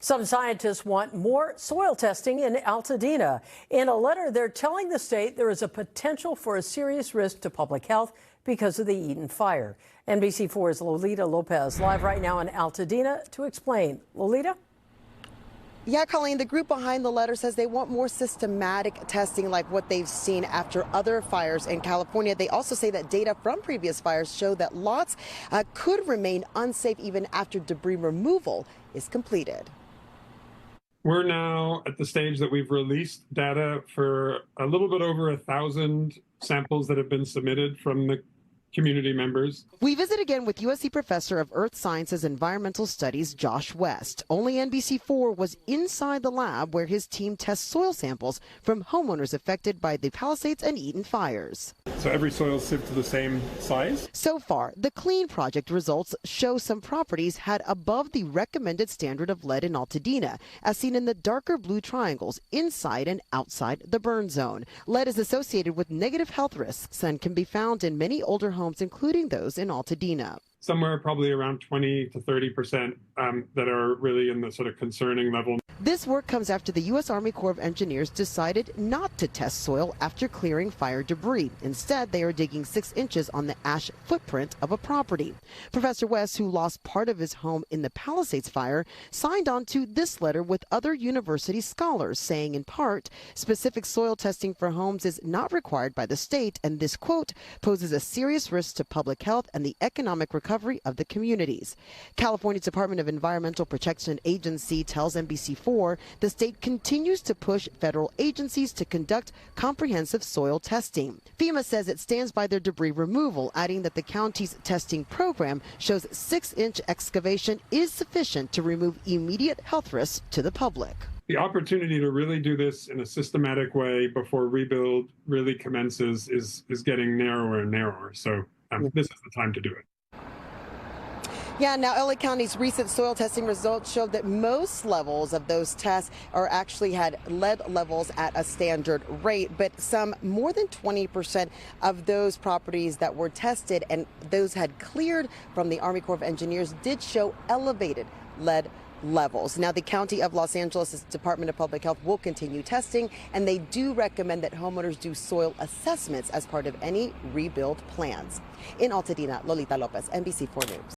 Some scientists want more soil testing in Altadena. In a letter, they're telling the state there is a potential for a serious risk to public health because of the Eden fire. NBC4's Lolita Lopez live right now in Altadena to explain. Lolita? Yeah, Colleen, the group behind the letter says they want more systematic testing like what they've seen after other fires in California. They also say that data from previous fires show that lots could remain unsafe even after debris removal is completed. We're now at the stage that we've released data for a little bit over 1,000 samples that have been submitted from the community members. We visit again with USC Professor of Earth Sciences and Environmental Studies, Josh West. Only NBC4 was inside the lab where his team tests soil samples from homeowners affected by the Palisades and Eden fires. So every soil sieved to the same size? So far, the Clean Project results show some properties had above the recommended standard of lead in Altadena, as seen in the darker blue triangles inside and outside the burn zone. Lead is associated with negative health risks and can be found in many older homes, including those in Altadena. Somewhere probably around 20 to 30% that are really in the sort of concerning level. This work comes after the U.S. Army Corps of Engineers decided not to test soil after clearing fire debris. Instead, they are digging 6 inches on the ash footprint of a property. Professor West, who lost part of his home in the Palisades fire, signed on to this letter with other university scholars, saying in part, specific soil testing for homes is not required by the state, and this, quote, poses a serious risk to public health and the economic recovery of the communities. California's Department of Environmental Protection Agency tells NBC4 the state continues to push federal agencies to conduct comprehensive soil testing. FEMA says it stands by their debris removal, adding that the county's testing program shows 6-inch excavation is sufficient to remove immediate health risks to the public. The opportunity to really do this in a systematic way before rebuild really commences is getting narrower and narrower. So this is the time to do it. Yeah, now LA County's recent soil testing results showed that most levels of those tests actually had lead levels at a standard rate, but some more than 20% of those properties that were tested and those had cleared from the Army Corps of Engineers did show elevated lead levels. Now, the County of Los Angeles' Department of Public Health will continue testing, and they do recommend that homeowners do soil assessments as part of any rebuild plans. In Altadena, Lolita Lopez, NBC4 News.